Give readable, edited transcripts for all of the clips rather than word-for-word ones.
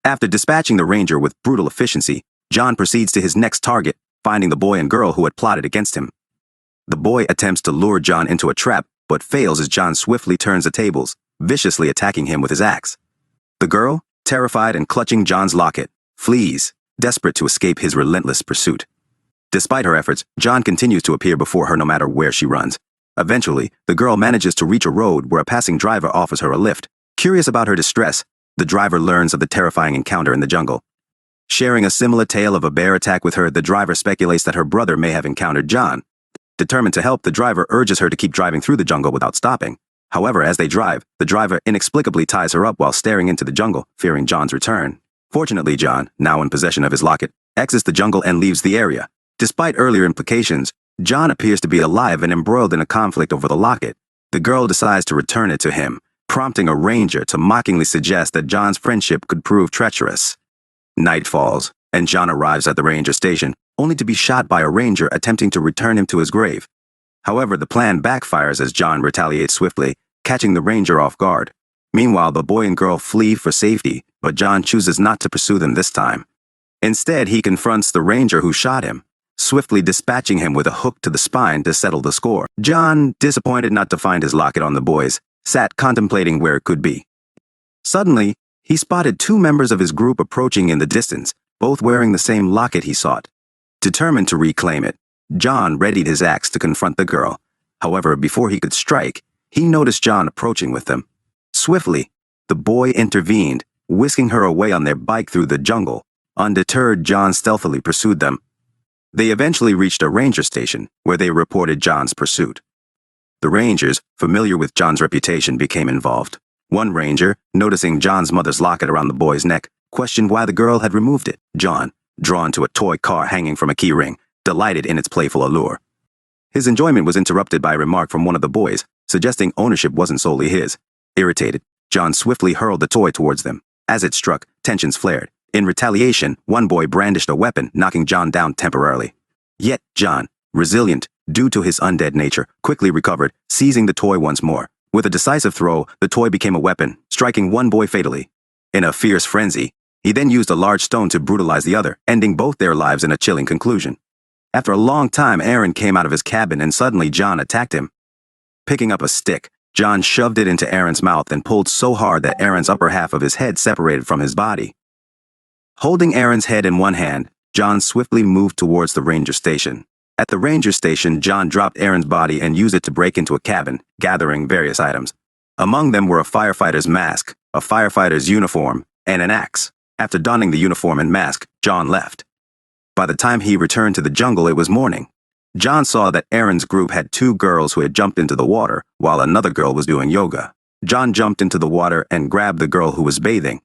After dispatching the ranger with brutal efficiency, John proceeds to his next target, finding the boy and girl who had plotted against him. The boy attempts to lure John into a trap, but fails as John swiftly turns the tables, viciously attacking him with his axe. The girl, terrified and clutching John's locket, flees, desperate to escape his relentless pursuit. Despite her efforts, John continues to appear before her no matter where she runs. Eventually, the girl manages to reach a road where a passing driver offers her a lift. Curious about her distress, the driver learns of the terrifying encounter in the jungle. Sharing a similar tale of a bear attack with her, the driver speculates that her brother may have encountered John. Determined to help, the driver urges her to keep driving through the jungle without stopping. However, as they drive, the driver inexplicably ties her up while staring into the jungle, fearing John's return. Fortunately, John, now in possession of his locket, exits the jungle and leaves the area. Despite earlier implications, John appears to be alive and embroiled in a conflict over the locket. The girl decides to return it to him, prompting a ranger to mockingly suggest that John's friendship could prove treacherous. Night falls, and John arrives at the ranger station, only to be shot by a ranger attempting to return him to his grave. However, the plan backfires as John retaliates swiftly, catching the ranger off guard. Meanwhile, the boy and girl flee for safety, but John chooses not to pursue them this time. Instead, he confronts the ranger who shot him, swiftly dispatching him with a hook to the spine to settle the score. John, disappointed not to find his locket on the boys, sat contemplating where it could be. Suddenly, he spotted two members of his group approaching in the distance, both wearing the same locket he sought. Determined to reclaim it, John readied his axe to confront the girl. However, before he could strike, he noticed John approaching with them. Swiftly, the boy intervened, whisking her away on their bike through the jungle. Undeterred, John stealthily pursued them. They eventually reached a ranger station, where they reported John's pursuit. The rangers, familiar with John's reputation, became involved. One ranger, noticing John's mother's locket around the boy's neck, questioned why the girl had removed it. John, drawn to a toy car hanging from a key ring, delighted in its playful allure. His enjoyment was interrupted by a remark from one of the boys, suggesting ownership wasn't solely his. Irritated, John swiftly hurled the toy towards them. As it struck, tensions flared. In retaliation, one boy brandished a weapon, knocking John down temporarily. Yet John, resilient due to his undead nature, quickly recovered, seizing the toy once more. With a decisive throw, the toy became a weapon, striking one boy fatally. In a fierce frenzy, he then used a large stone to brutalize the other, ending both their lives in a chilling conclusion. After a long time, Aaron came out of his cabin and suddenly John attacked him. Picking up a stick, John shoved it into Aaron's mouth and pulled so hard that Aaron's upper half of his head separated from his body. Holding Aaron's head in one hand, John swiftly moved towards the ranger station. At the ranger station, John dropped Aaron's body and used it to break into a cabin, gathering various items. Among them were a firefighter's mask, a firefighter's uniform, and an axe. After donning the uniform and mask, John left. By the time he returned to the jungle, it was morning. John saw that Aaron's group had two girls who had jumped into the water, while another girl was doing yoga. John jumped into the water and grabbed the girl who was bathing.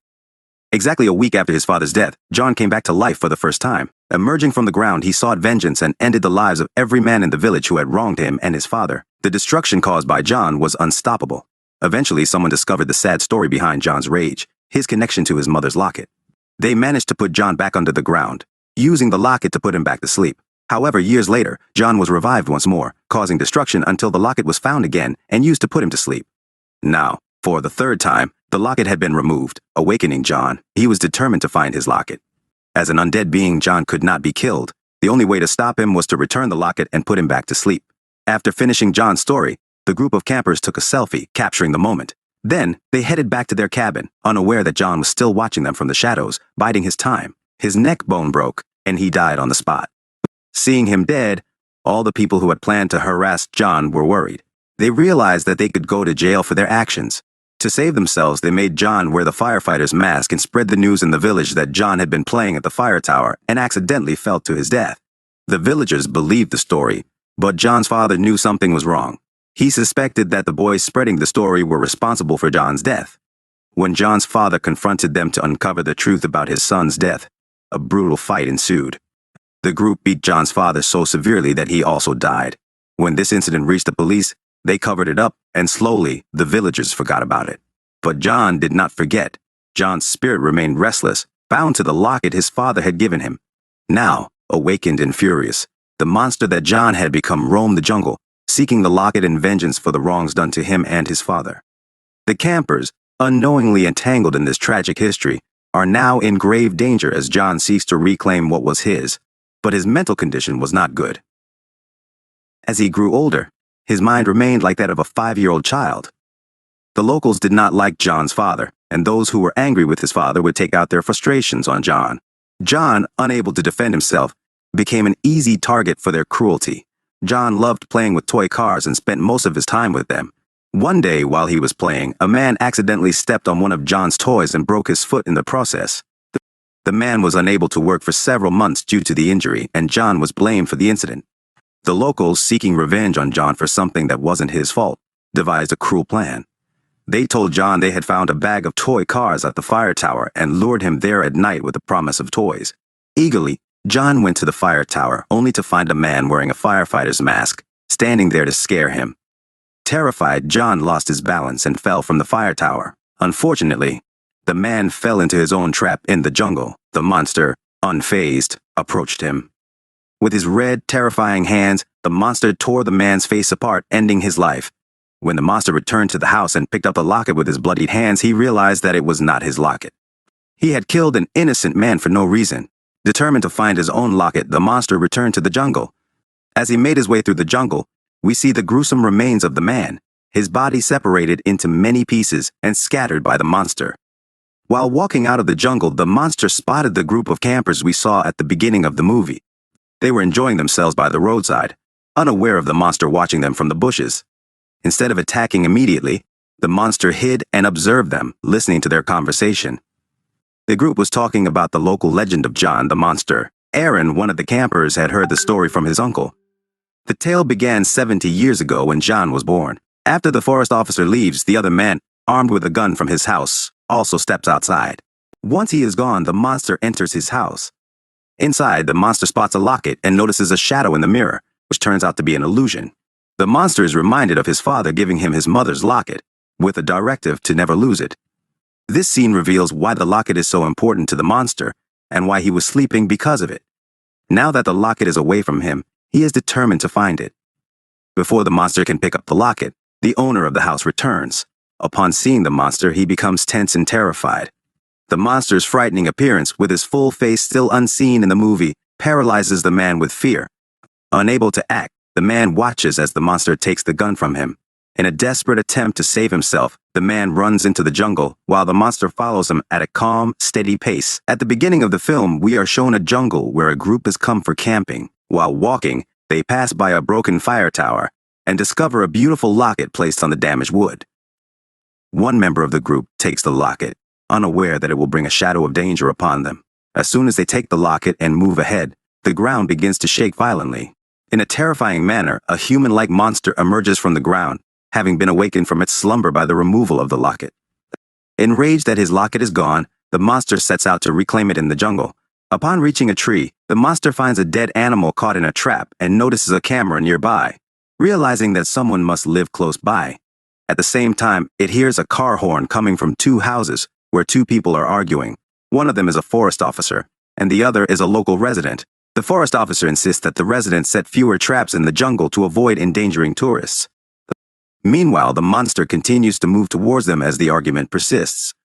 Exactly a week after his father's death, John came back to life for the first time. Emerging from the ground, he sought vengeance and ended the lives of every man in the village who had wronged him and his father. The destruction caused by John was unstoppable. Eventually, someone discovered the sad story behind John's rage, his connection to his mother's locket. They managed to put John back under the ground, using the locket to put him back to sleep. However, years later, John was revived once more, causing destruction until the locket was found again and used to put him to sleep. Now, for the third time, the locket had been removed, awakening John. He was determined to find his locket. As an undead being, John could not be killed. The only way to stop him was to return the locket and put him back to sleep. After finishing John's story, the group of campers took a selfie, capturing the moment. Then, they headed back to their cabin, unaware that John was still watching them from the shadows, biding his time. His neck bone broke, and he died on the spot. Seeing him dead, all the people who had planned to harass John were worried. They realized that they could go to jail for their actions. To save themselves, they made John wear the firefighter's mask and spread the news in the village that John had been playing at the fire tower and accidentally fell to his death. The villagers believed the story, but John's father knew something was wrong. He suspected that the boys spreading the story were responsible for John's death. When John's father confronted them to uncover the truth about his son's death, a brutal fight ensued. The group beat John's father so severely that he also died. When this incident reached the police, they covered it up, and slowly, the villagers forgot about it. But John did not forget. John's spirit remained restless, bound to the locket his father had given him. Now, awakened and furious, the monster that John had become roamed the jungle, seeking the locket and vengeance for the wrongs done to him and his father. The campers, unknowingly entangled in this tragic history, are now in grave danger as John seeks to reclaim what was his, but his mental condition was not good. As he grew older, his mind remained like that of a 5-year-old child. The locals did not like John's father, and those who were angry with his father would take out their frustrations on John. John, unable to defend himself, became an easy target for their cruelty. John loved playing with toy cars and spent most of his time with them. One day, while he was playing, a man accidentally stepped on one of John's toys and broke his foot in the process. The man was unable to work for several months due to the injury, and John was blamed for the incident. The locals, seeking revenge on John for something that wasn't his fault, devised a cruel plan. They told John they had found a bag of toy cars at the fire tower and lured him there at night with the promise of toys. Eagerly, John went to the fire tower only to find a man wearing a firefighter's mask, standing there to scare him. Terrified, John lost his balance and fell from the fire tower. Unfortunately, the man fell into his own trap in the jungle. The monster, unfazed, approached him. With his red, terrifying hands, the monster tore the man's face apart, ending his life. When the monster returned to the house and picked up the locket with his bloodied hands, he realized that it was not his locket. He had killed an innocent man for no reason. Determined to find his own locket, the monster returned to the jungle. As he made his way through the jungle, we see the gruesome remains of the man, his body separated into many pieces and scattered by the monster. While walking out of the jungle, the monster spotted the group of campers we saw at the beginning of the movie. They were enjoying themselves by the roadside, unaware of the monster watching them from the bushes. Instead of attacking immediately, the monster hid and observed them, listening to their conversation. The group was talking about the local legend of John the Monster. Aaron, one of the campers, had heard the story from his uncle. The tale began 70 years ago when John was born. After the forest officer leaves, the other man, armed with a gun from his house, also steps outside. Once he is gone, the monster enters his house. Inside, the monster spots a locket and notices a shadow in the mirror, which turns out to be an illusion. The monster is reminded of his father giving him his mother's locket, with a directive to never lose it. This scene reveals why the locket is so important to the monster, and why he was sleeping because of it. Now that the locket is away from him, he is determined to find it. Before the monster can pick up the locket, the owner of the house returns. Upon seeing the monster, he becomes tense and terrified. The monster's frightening appearance, with his full face still unseen in the movie, paralyzes the man with fear. Unable to act, the man watches as the monster takes the gun from him. In a desperate attempt to save himself, the man runs into the jungle, while the monster follows him at a calm, steady pace. At the beginning of the film, we are shown a jungle where a group has come for camping. While walking, they pass by a broken fire tower and discover a beautiful locket placed on the damaged wood. One member of the group takes the locket, unaware that it will bring a shadow of danger upon them. As soon as they take the locket and move ahead, the ground begins to shake violently. In a terrifying manner, a human-like monster emerges from the ground, having been awakened from its slumber by the removal of the locket. Enraged that his locket is gone, the monster sets out to reclaim it in the jungle. Upon reaching a tree, the monster finds a dead animal caught in a trap and notices a camera nearby. Realizing that someone must live close by, at the same time, it hears a car horn coming from 2 houses where 2 people are arguing. One of them is a forest officer, and the other is a local resident. The forest officer insists that the residents set fewer traps in the jungle to avoid endangering tourists. Meanwhile, the monster continues to move towards them as the argument persists.